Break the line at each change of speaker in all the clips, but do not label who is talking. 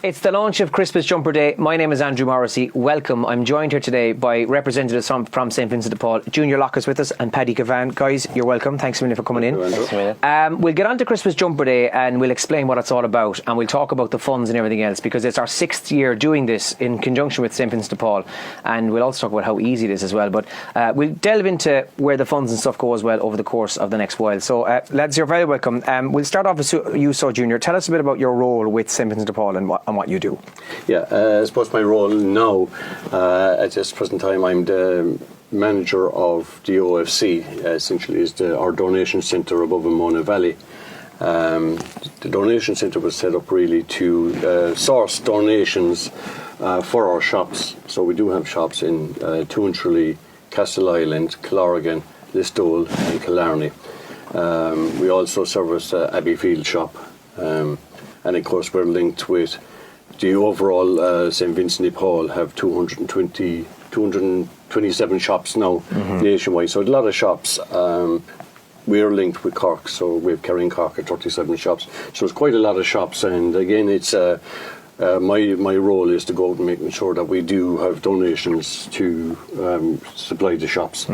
It's the launch of Christmas Jumper Day. My name is Andrew Morrissey. Welcome. I'm joined here today by representatives from St.Vincent de Paul. Junior Locke is with us and Paddy, Kevane. Guys, you're welcome. Thanks a minute for coming in. We'll get on to Christmas Jumper Day and we'll explain what it's all about, and we'll talk about the funds and everything else, because it's our 6th year doing this in conjunction with St.Vincent de Paul, and we'll also talk about how easy it is as well. But we'll delve into where the funds and stuff go as well over the course of the next while. So lads, you're very welcome. We'll start off with you, Junior. Tell us a bit about your role with St.Vincent de Paul and what you do.
Yeah, I suppose my role now, at this present time, I'm the manager of the OFC. Essentially, is our donation centre above in Mona Valley. The donation centre was set up really to source donations for our shops. So we do have shops in Two and Tralee, Castle Island, Clorrigan, Listowel and Killarney. We also service Abbeyfield shop, and of course we're linked with the overall St. Vincent de Paul have 227 shops now nationwide. So a lot of shops. We're linked with Cork, so we have Kerry and Cork at 37 shops. So it's quite a lot of shops, and again, it's my role is to go out and making sure that we do have donations to supply the shops.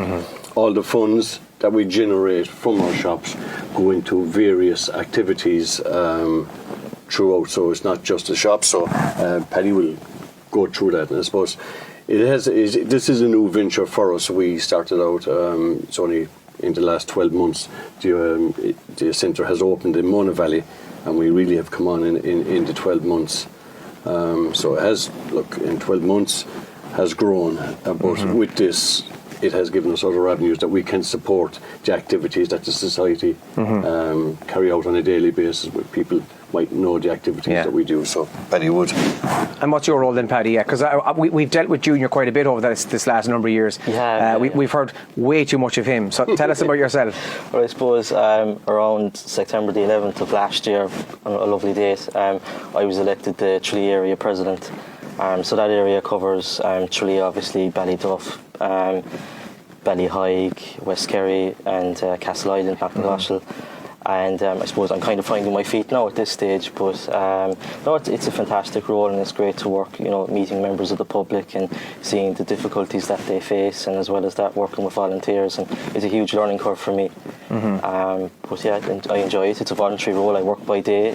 All the funds that we generate from our shops go into various activities throughout, so it's not just a shop. So Paddy will go through that, and I suppose this is a new venture for us. We started out, it's only in the last 12 months, the centre has opened in Mona Valley, and we really have come on in the 12 months. So it has, in 12 months, has grown, but with this, it has given us other avenues that we can support the activities that the society carry out on a daily basis, with people might know the activities that we do. So Paddy would.
And what's your role then, Paddy? Yeah, because we've dealt with Junior quite a bit over this last number of years. We've heard way too much of him. So tell us about yourself.
Well, I suppose around September the 11th of last year, on a lovely date, I was elected the Tralee area president. So that area covers Tralee, obviously, Ballyduff, Ballyhaig, West Kerry and Castle Island, Knocknagoshel. And I suppose I'm kind of finding my feet now at this stage, but no, it's a fantastic role, and it's great to work, meeting members of the public and seeing the difficulties that they face, and as well as that, working with volunteers, and it's a huge learning curve for me. But yeah, I enjoy it. It's a voluntary role. I work by day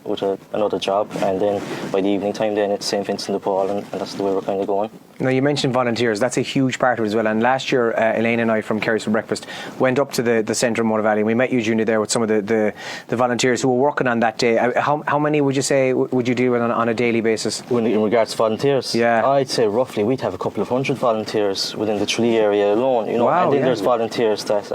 with another job, and then by the evening time then it's St. Vincent de Paul, and that's the way we're kind of going.
Now, you mentioned volunteers. That's a huge part of it as well. And last year, Elaine and I from Kerry's for Breakfast went up to the centre of Mona Valley, and we met you, Junior, there with some of the volunteers who were working on that day. How many would you say would you deal with on a daily basis?
In regards to volunteers?
Yeah.
I'd say roughly we'd have a couple of hundred volunteers within the Tralee area alone.
Wow,
and then there's volunteers that,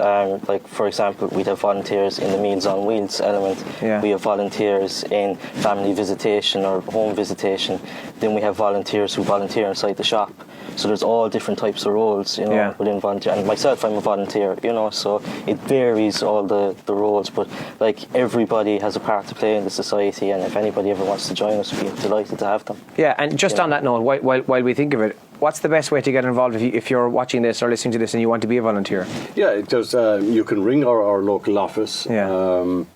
like for example, we'd have volunteers in the Meals on Wheels element. We have volunteers in family visitation or home visitation. Then we have volunteers who volunteer inside the shop. So there's all different types of roles, within volunteer. And myself, I'm a volunteer, so it varies all the roles. But like everybody has a part to play in the society, and if anybody ever wants to join us, we'd be delighted to have them. Yeah,
and just on that note, while we think of it, what's the best way to get involved if you're watching this or listening to this and you want to be a volunteer?
Yeah, there's you can ring our local office.
You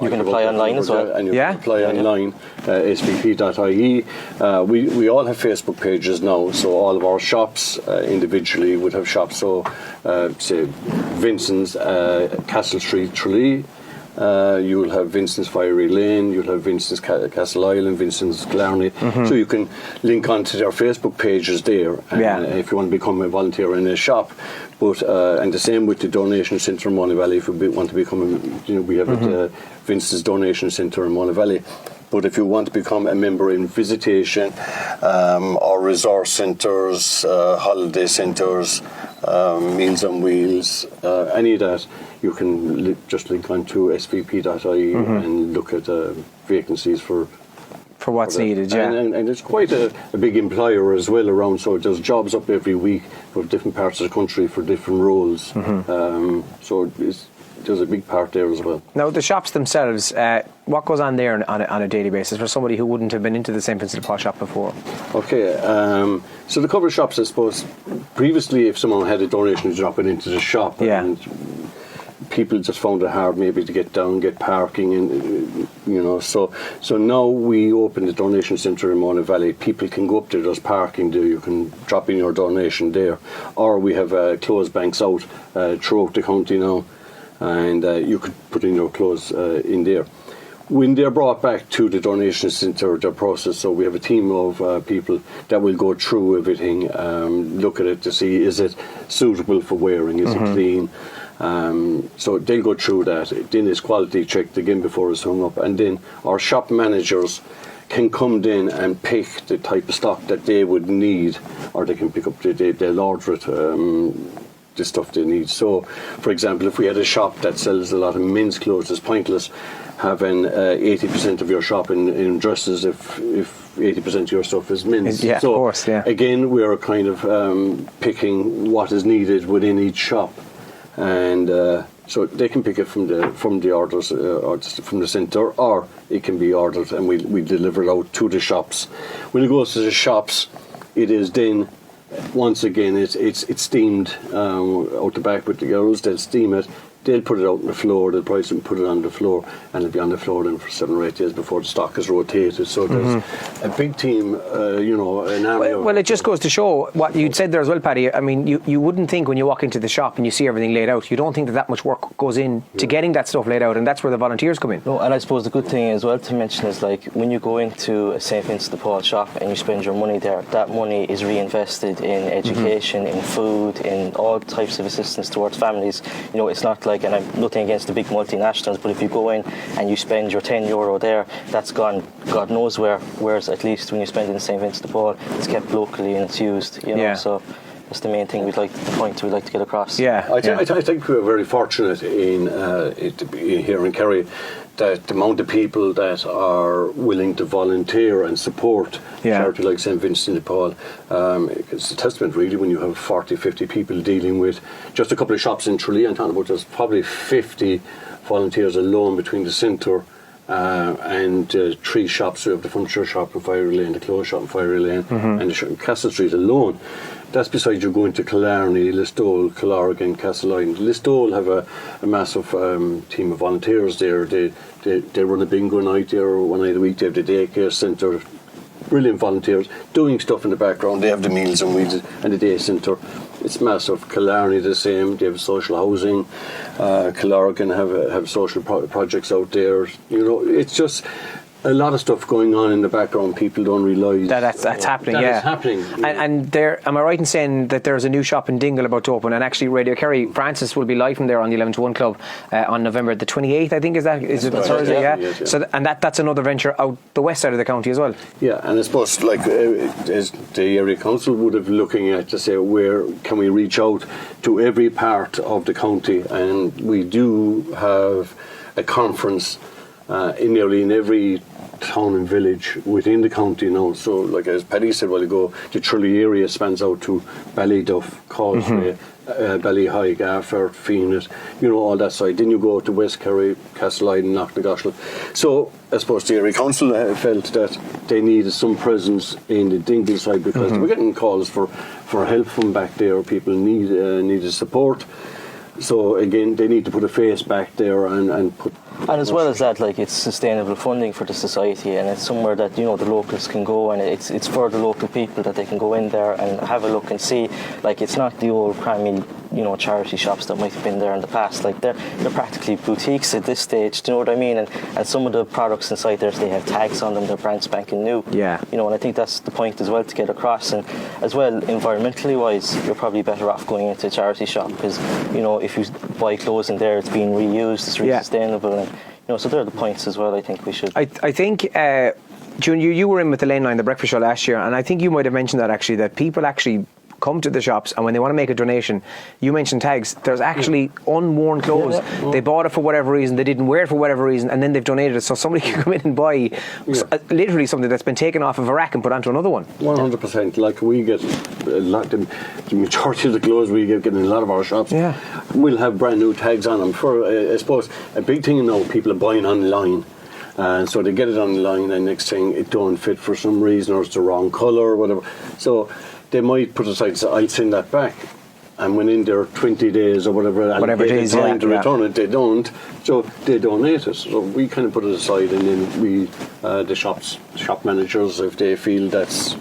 can apply online as well.
And you can apply online, svp.ie. We all have Facebook pages now, so all of our shops individually would have shops. So, say, Vincent's Castle Street, Tralee. You'll have Vincent's Fiery Lane, you'll have Vincent's Castle Island, Vincent's Killarney. So you can link onto their Facebook pages there if you want to become a volunteer in a shop. But and the same with the donation centre in Mona Valley. If you want to become, we have Vincent's Donation Centre in Mona Valley. But if you want to become a member in visitation or resource centres, holiday centres, Meals on Wheels, any of that, you can just link on to svp.ie and look at vacancies for
what's needed,
and it's quite a big employer as well around, so there's jobs up every week for different parts of the country for different roles. So there's a big part there as well.
Now, the shops themselves, what goes on there on a daily basis for somebody who wouldn't have been into the St. Vincent de Paul shop before?
Okay, so the cover shops, I suppose, previously if someone had a donation, drop it into the shop. And people just found it hard maybe to get down, get parking, and so now we open the donation centre in Mona Valley. People can go up there, there's parking there, you can drop in your donation there, or we have clothes banks out throughout the county now, and you could put in your clothes in there. When they're brought back to the donation centre, the process, so we have a team of people that will go through everything, look at it to see, is it suitable for wearing, is it clean? So they'll go through that. Then it's quality checked again before it's hung up, and then our shop managers can come in and pick the type of stock that they would need, or they can pick up, they'll order it, the stuff they need. So, for example, if we had a shop that sells a lot of men's clothes, it's pointless having 80% of your shop in dresses if 80% of your stuff is men's.
Yeah,
so
of course, yeah.
Again, we're kind of picking what is needed within each shop, and so they can pick it from the orders or just from the centre, or it can be ordered and we deliver it out to the shops. When it goes to the shops, it is then once again it's steamed out the back with the girls. They'll steam it. They'll put it out on the floor, they'll price it and put it on the floor, and it'll be on the floor then for 7 or 8 days before the stock is rotated. So there's a big team, an army.
Well, it just goes to show what you'd said there as well, Paddy. I mean, you wouldn't think when you walk into the shop and you see everything laid out, you don't think that much work goes in to getting that stuff laid out, and that's where the volunteers come in.
No, and I suppose the good thing as well to mention is, like, when you go into a St. Vincent de Paul shop and you spend your money there, that money is reinvested in education, in food, in all types of assistance towards families. It's not like, and I'm nothing against the big multinationals, but if you go in and you spend your €10 there, that's gone God knows where. Whereas at least when you spend it in St. Vincent de Paul, it's kept locally and it's used. So that's the main thing we'd like to get across.
I think we're very fortunate in here in Kerry that the amount of people that are willing to volunteer and support charity like St. Vincent de Paul. It's a testament really when you have 40, 50 people dealing with just a couple of shops in Tralee. I'm talking about there's probably 50 volunteers alone between the centre and 3 shops. We have the furniture shop in Fiery Lane, the clothes shop in Fiery Lane, and the Castle Street alone. That's besides you going to Killarney, Listowel, Killorgan, Castleisland. Listowel have a massive team of volunteers there. They run a bingo night there 1 night a week. They have the daycare centre. Brilliant volunteers doing stuff in the background. They have the meals and the day centre. It's massive. Killarney the same. They have social housing. Killorgan have social projects out there. It's just a lot of stuff going on in the background. People don't realise
that's happening.
It's happening.
And there, am I right in saying that there's a new shop in Dingle about to open? And actually, Radio Kerry Francis will be live from there on the 11 to 1 club on November the 28th. I think is it Thursday? Yeah. So that's another venture out the west side of the county as well.
Yeah, and I suppose as the area council would have looking at to say where can we reach out to every part of the county, and we do have a conference in every town and village within the county now. So, like as Paddy said a while ago, the Tralee area spans out to Ballyduff, Causeway, Ballyhigh, Garford, Feenet, all that side. Then you go to West Kerry, Castleisland, Knocknagoshel. So, I suppose the area council felt that they needed some presence in the Dingle side because they were getting calls for help from back there. People needed support. So again, they need to put a face back there and put.
And as well as that, it's sustainable funding for the society, and it's somewhere that the locals can go, and it's for the local people that they can go in there and have a look and see. It's not the old crammy, charity shops that might have been there in the past. They're practically boutiques at this stage. Do you know what I mean? And some of the products inside there, they have tags on them. They're brand spanking new.
Yeah.
And I think that's the point as well to get across. And as well, environmentally wise, you're probably better off going into a charity shop because if you buy clothes in there, it's being reused, it's really sustainable, and so they're the points as well. I think we should.
I think Junior, you were in with the Lane Line, the breakfast show last year, and I think you might have mentioned that actually, that people actually come to the shops and when they want to make a donation, you mentioned tags, there's actually unworn clothes. They bought it for whatever reason, they didn't wear it for whatever reason, and then they've donated it, so somebody can come in and buy literally something that's been taken off of a rack and put onto another one.
100%. We get the majority of the clothes we get in a lot of our shops will have brand new tags on them. For I suppose a big thing now, people are buying online. And so they get it online, and next thing it don't fit for some reason, or it's the wrong colour or whatever. So they might put aside, so I'll send that back. and when in there 20 days or whatever
it is,
time to return it, they don't. So they donate it. So we kind of put it aside, and then we, the shop managers, if they feel that's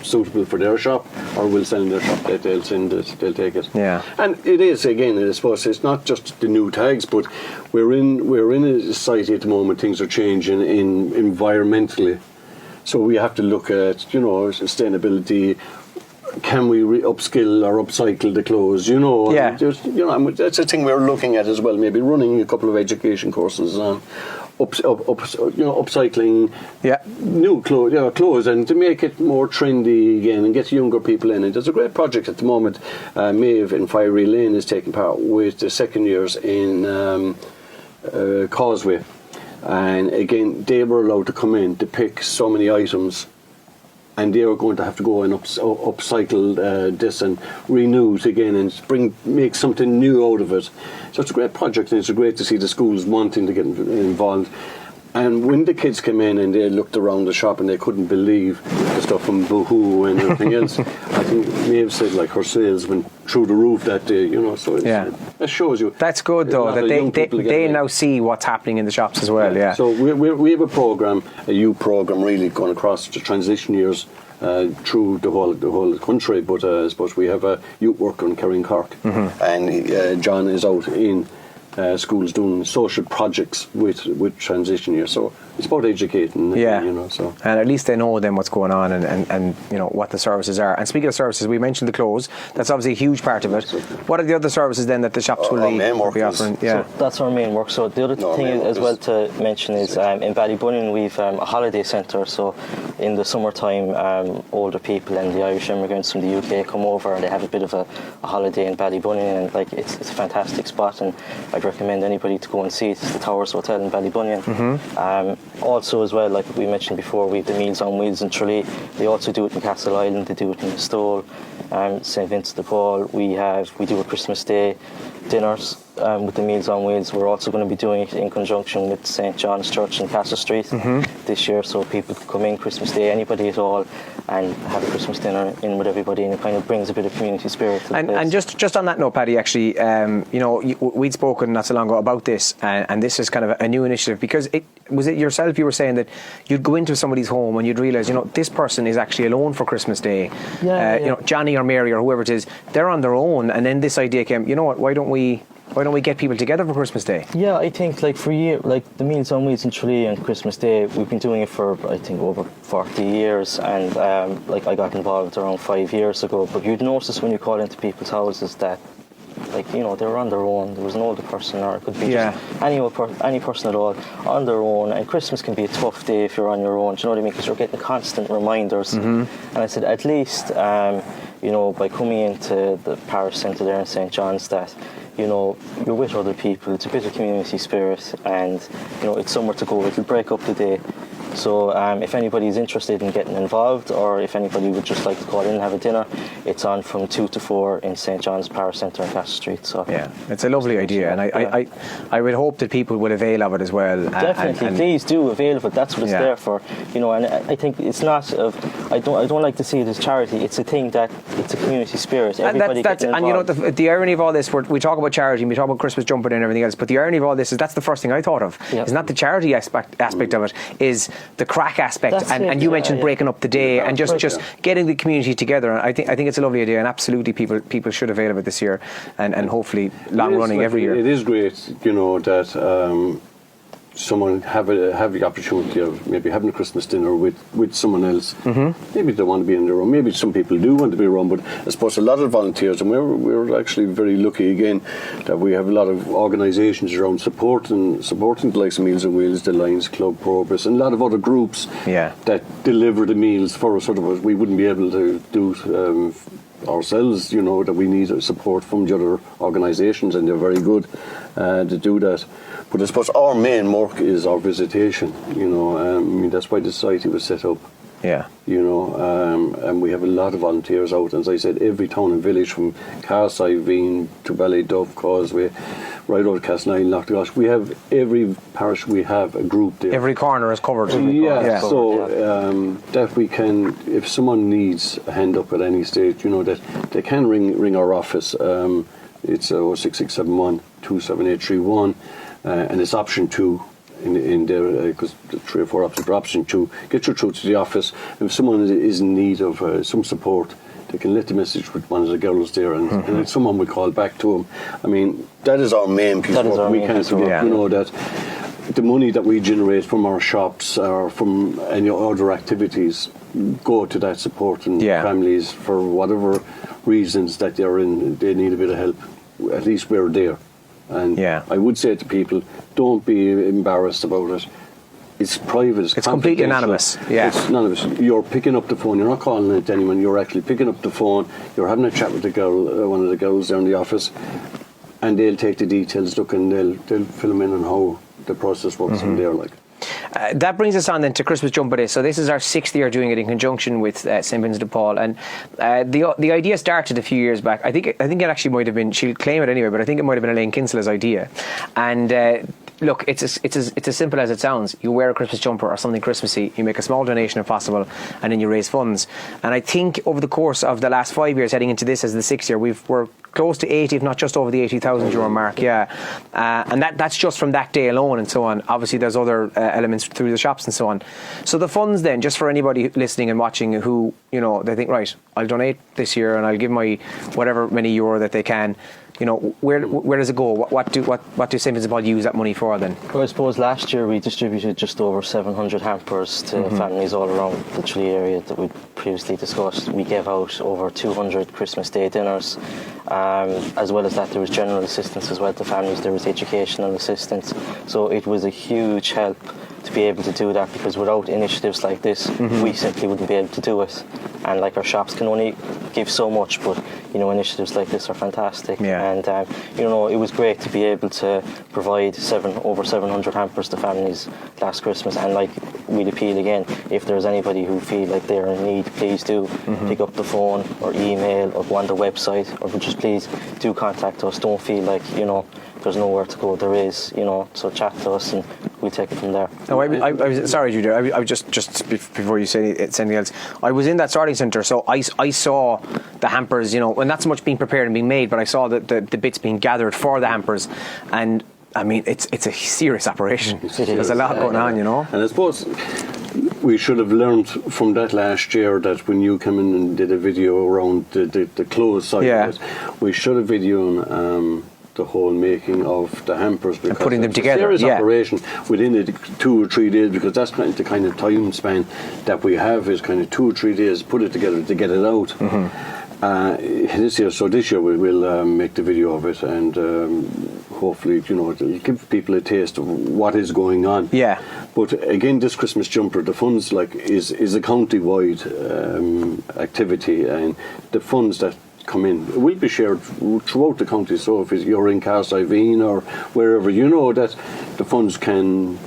suitable for their shop or will sell in their shop, they'll send it, they'll take it.
Yeah.
And it is, again, I suppose it's not just the new tags, but we're in a society at the moment. Things are changing environmentally, so we have to look at sustainability. Can we upskill or upcycle the clothes?
Yeah.
That's a thing we're looking at as well. Maybe running a couple of education courses on upcycling new clothes, and to make it more trendy again and get younger people in it. There's a great project at the moment. Maeve in Fiery Lane is taking part with the second years in Causeway, and again they were allowed to come in to pick so many items, and they are going to have to go and upcycle this and renew it again and make something new out of it. So it's a great project, and it's great to see the schools wanting to get involved. And when the kids came in and they looked around the shop and they couldn't believe the stuff from Boohoo and everything else, I think Maeve said like her sales went through the roof that day, so that shows you.
That's good though, that they now see what's happening in the shops as well, yeah.
So we have a youth program really going across the transition years through the whole country, but I suppose we have a youth worker in Kerry and Cork, and John is out in schools doing social projects with transition years. So it's about educating, So.
And at least they know then what's going on and what the services are. And speaking of services, we mentioned the clothes. That's obviously a huge part of it. What are the other services then that the shops will be offering?
So that's our main work. So the other thing as well to mention is in Ballybunion we've a holiday centre. So in the summertime, older people and the Irish immigrants from the UK come over and they have a bit of a holiday in Ballybunion, and it's a fantastic spot, and I'd recommend anybody to go and see it. It's the Towers Hotel in Ballybunion. Also as well, like we mentioned before, we have the Meals on Wheels in Tralee. They also do it in Castle Island, they do it in the Stole. St.Vincent de Paul, we do a Christmas Day dinners with the Meals on Wheels. We're also going to be doing it in conjunction with St. John's Church in Castle Street this year, so people can come in Christmas Day, anybody at all, and have a Christmas dinner in with everybody, and it kind of brings a bit of community spirit to the place.
And just on that note, Paddy, actually, we'd spoken not so long ago about this, and this is kind of a new initiative, because was it yourself, you were saying that you'd go into somebody's home and you'd realise, this person is actually alone for Christmas Day. Johnny or Mary or whoever it is, they're on their own, and then this idea came, why don't we get people together for Christmas Day? Yeah,
I think for years, the Meals on Wheels in Tralee and Christmas Day, we've been doing it for I think over 40 years, and I got involved around 5 years ago. But you'd notice when you call into people's houses that they were on their own. There was an older person, or it could be just any person at all on their own. And Christmas can be a tough day if you're on your own. Do you know what I mean? Because you're getting constant reminders. And I said, at least by coming into the parish centre there in St. John's, that you're with other people. It's a bit of community spirit, and it's somewhere to go. It'll break up the day. So if anybody is interested in getting involved, or if anybody would just like to call in and have a dinner, it's on from 2 to 4 in St. John's Parish Centre in Castle Street. So
yeah, it's a lovely idea, and I would hope that people would avail of it as well.
Definitely, please do avail of it. That's what it's there for. And I think it's not. I don't like to see it as charity. It's a thing that it's a community spirit. Everybody gets involved.
And the irony of all this, we talk about charity, and we talk about Christmas jumper and everything else, but the irony of all this is that's the first thing I thought of. It's not the charity aspect of it, is the crack aspect, and you mentioned breaking up the day and just getting the community together. And I think it's a lovely idea, and absolutely people should avail of it this year, and hopefully long running every year.
It is great, that someone have the opportunity of maybe having a Christmas dinner with someone else. Maybe they want to be in their own. Maybe some people do want to be around, but I suppose a lot of volunteers, and we're actually very lucky again that we have a lot of organisations around supporting the likes of Meals on Wheels, the Lions Club, Progress, and a lot of other groups that deliver the meals for us. Otherwise, we wouldn't be able to do ourselves. That we need support from the other organisations, and they're very good to do that. But I suppose our main work is our visitation. That's why the society was set up.
Yeah.
You know, and we have a lot of volunteers out. As I said, every town and village from St.Vincent to Ballyduff, Causeway, right out to Castleknock, Loch. We have every parish. We have a group there.
Every corner is covered.
Yeah. So that we can, if someone needs a hand up at any stage, you know, that they can ring our office. It's 06671 27831, and it's option 2. In there, because 3 or 4 options, but option 2, get you through to the office. If someone is in need of some support, they can let the message with one of the girls there, and someone will call back to them. I mean, that is our main piece of work. We can't forget, you know, that the money that we generate from our shops or from any other activities go to that supporting families for whatever reasons that they're in. They need a bit of help. At least we're there. And I would say to people, don't be embarrassed about it. It's private.
It's completely anonymous. Yeah.
It's anonymous. You're picking up the phone. You're not calling it to anyone. You're actually picking up the phone. You're having a chat with the girl, one of the girls there in the office, and they'll take the details. Look, and they'll fill them in on how the process works from there. Like.
That brings us on then to Christmas Jumper Day. So this is our 6th year doing it in conjunction with St. Vincent de Paul, and the idea started a few years back. I think it actually might have been, she'll claim it anyway, but I think it might have been Elaine Kinsella's idea. And look, it's as simple as it sounds. You wear a Christmas jumper or something Christmassy, you make a small donation if possible, and then you raise funds. And I think over the course of the last 5 years, heading into this as the 6th year, we're close to 80, if not just over the 80,000 euro mark, and that's just from that day alone and so on. Obviously there's other elements through the shops and so on. So the funds then, just for anybody listening and watching who, you know, they think, right, I'll donate this year and I'll give my whatever many euro that they can, you know, where does it go? What do St. Vincent de Paul use that money for then?
Well, I suppose last year we distributed just over 700 hampers to families all around the Tralee area that we previously discussed. We gave out over 200 Christmas Day dinners. As well as that, there was general assistance as well to families. There was educational assistance. So it was a huge help to be able to do that, because without initiatives like this, we simply wouldn't be able to do it. And like, our shops can only give so much, but you know, initiatives like this are fantastic. And you know, it was great to be able to provide over 700 hampers to families last Christmas. And like, we'd appeal again, if there's anybody who feel like they're in need, please do pick up the phone or email or go on the website, or just please do contact us. Don't feel like, you know, there's nowhere to go. There is, you know, so chat to us and we'll take it from there.
No, I was sorry, Judy. I was just before you say anything else, I was in that starting centre, so I saw the hampers, you know, and not so much being prepared and being made, but I saw the bits being gathered for the hampers, and I mean, it's a serious operation. There's a lot going on, you know.
And I suppose we should have learned from that last year that when you came in and did a video around the clothes side of it, we should have videoed the whole making of the hampers, because
and putting them together.
Serious operation within 2 or 3 days, because that's kind of the kind of time span that we have, is kind of 2 or 3 days, put it together to get it out. This year we'll make the video of it, and hopefully, you know, it'll give people a taste of what is going on. But again, this Christmas jumper, the funds is a county-wide activity, and the funds that come in will be shared throughout the county. So if you're in St.Vincent or wherever, you know that the funds can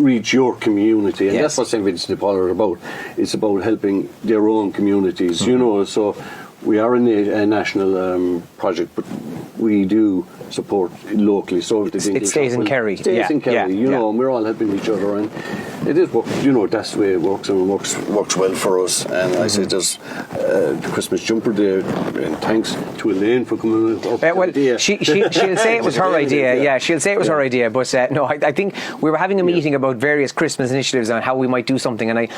reach your community, and that's what St. Vincent de Paul are about. It's about helping their own communities, you know. So we are in a national project, but we do support locally. So
it stays in Kerry.
You know, and we're all helping each other, and it is work. You know, that's the way it works, and it works well for us. And I say there's the Christmas Jumper Day, and thanks to Elaine for coming up with the idea.
She'll say it was her idea. Yeah, she'll say it was her idea. But no, I think we were having a meeting about various Christmas initiatives and how we might do something, and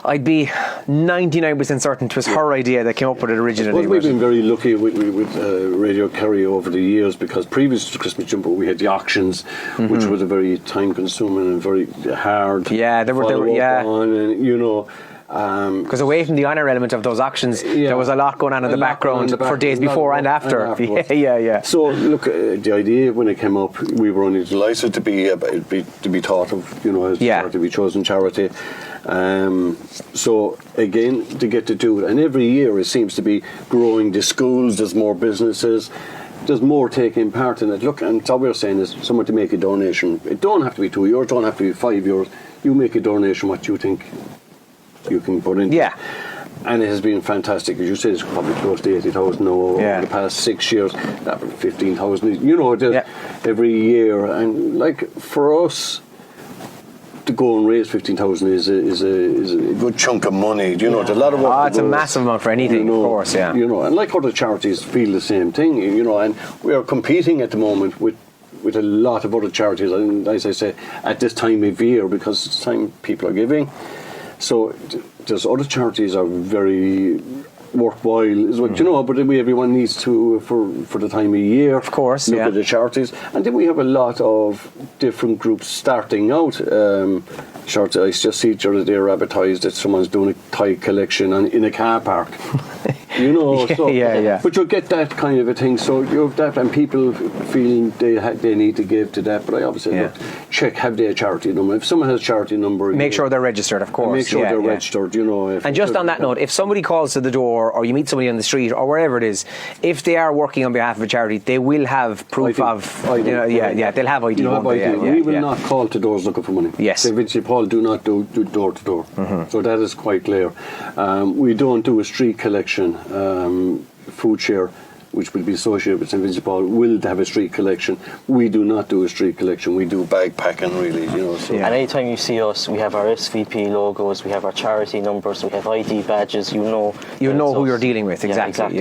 I'd be 99% certain it was her idea that came up with it originally.
Well, we've been very lucky with Radio Kerry over the years, because previous to Christmas Jumper we had the auctions, which was a very time-consuming and very hard.
They were
on, and you know.
Because away from the honour element of those auctions, there was a lot going on in the background for days before and after.
So look, the idea when it came up, we were only delighted to be thought of, you know, as part of the chosen charity. So again, to get to do it, and every year it seems to be growing. The schools, there's more businesses, there's more taking part in it. Look, and all we're saying is someone to make a donation. It don't have to be €2, it don't have to be €5. You make a donation what you think you can put in.
Yeah.
And it has been fantastic. As you said, it's probably close to 80,000 over the past 6 years. 15,000, every year. And like for us, to go and raise 15,000 is a good chunk of money. There's a lot of work.
It's a massive amount for anything, of course. Yeah.
And like other charities feel the same thing. And we are competing at the moment with a lot of other charities. And as I say, at this time of year, because it's time people are giving. So there's other charities are very worthwhile as well, but everyone needs to, for the time of year,
of course,
look at the charities. And then we have a lot of different groups starting out. I just see the other day advertised that someone's doing a toy collection in a car park. But you'll get that kind of a thing. So you have that, and people feeling they need to give to that. But I obviously check, have they a charity number? If someone has a charity number,
make sure they're registered, of course.
Make sure they're registered.
And just on that note, if somebody calls to the door, or you meet somebody on the street, or wherever it is, if they are working on behalf of a charity, they will have proof of. They'll have ID.
We will not call to doors looking for money.
Yes.
St. Vincent de Paul do not do door to door. So that is quite clear. We don't do a street collection. Food share, which will be associated with St. Vincent de Paul, will have a street collection. We do not do a street collection. We do bag packing, really. And
anytime you see us, we have our SVP logos, we have our charity numbers, we have ID badges. You know
who you're dealing with. Exactly.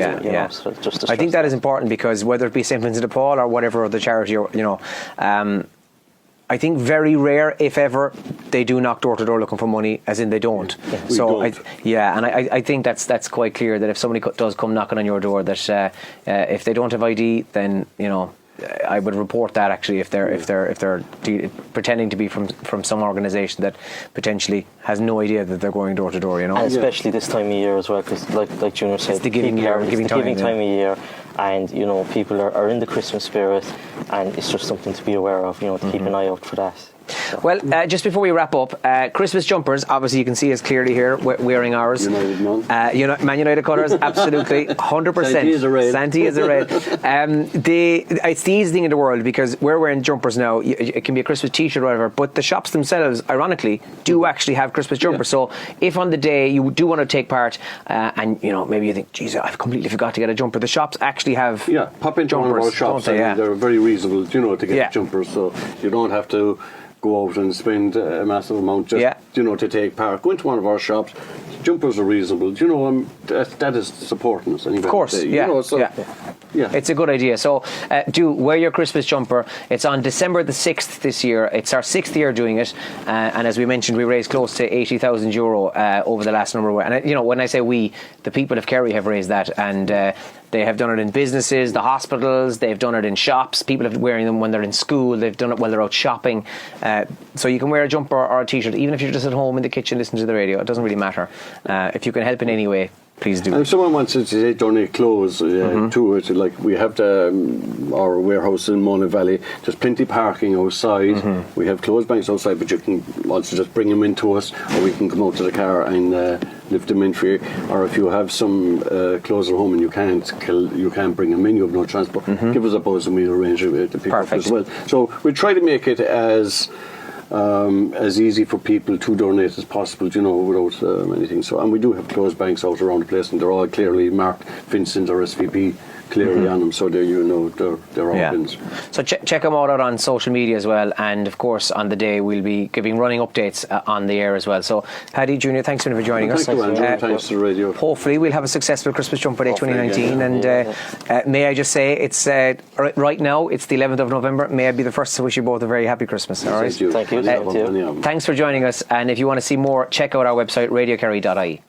So just
I think that is important, because whether it be St. Vincent de Paul or whatever other charity, I think very rare, if ever, they do knock door to door looking for money, as in they don't. I think that's quite clear, that if somebody does come knocking on your door, that if they don't have ID, then I would report that, actually, if they're pretending to be from some organisation that potentially has no idea that they're going door to door.
And especially this time of year as well, because like Junior said,
it's the giving time of year.
And people are in the Christmas spirit, and it's just something to be aware of, to keep an eye out for that. So.
Well, just before we wrap up, Christmas jumpers, obviously you can see us clearly here wearing ours.
United Man.
Man United colours, absolutely, 100%. Santi is a red. It's the easiest thing in the world, because we're wearing jumpers now. It can be a Christmas t-shirt or whatever, but the shops themselves, ironically, do actually have Christmas jumpers. So if on the day you do want to take part, and maybe you think, geez, I've completely forgot to get a jumper, the shops actually have
pop into one of our shops, and they're very reasonable, to get jumpers, so you don't have to go out and spend a massive amount just to take part. Go into one of our shops. Jumpers are reasonable. That is supporting us anyway.
Of course, it's a good idea. So do wear your Christmas jumper. It's on December the 6th this year. It's our 6th year doing it, and as we mentioned, we raised close to €80,000 over the last number of years. And when I say we, the people of Kerry have raised that, and they have done it in businesses, the hospitals, they've done it in shops, people have wearing them when they're in school, they've done it while they're out shopping. So you can wear a jumper or a t-shirt, even if you're just at home in the kitchen listening to the radio. It doesn't really matter. If you can help in any way, please do.
And if someone wants to donate clothes to it, like we have our warehouse in Mona Valley, there's plenty parking outside. We have clothes banks outside, but you can also just bring them into us, or we can come out to the car and lift them in for you. Or if you have some clothes at home and you can't bring them in, you have no transport, give us a buzz and we'll arrange it to pick up as well. So we try to make it as easy for people to donate as possible, without anything. So, and we do have clothes banks out around the place, and they're all clearly marked Vincent or SVP clearly on them, so they're all bins.
So check them out on social media as well, and of course on the day we'll be giving running updates on the air as well. So Paddy, Junior, thanks for joining us.
Thank you, Andrew. Thanks to the radio.
Hopefully we'll have a successful Christmas Jumper Day 2019, and may I just say, it's right now it's the 11th of November. May I be the first to wish you both a very happy Christmas. All right.
Thank you.
Thanks for joining us, and if you want to see more, check out our website radiokerry.ie.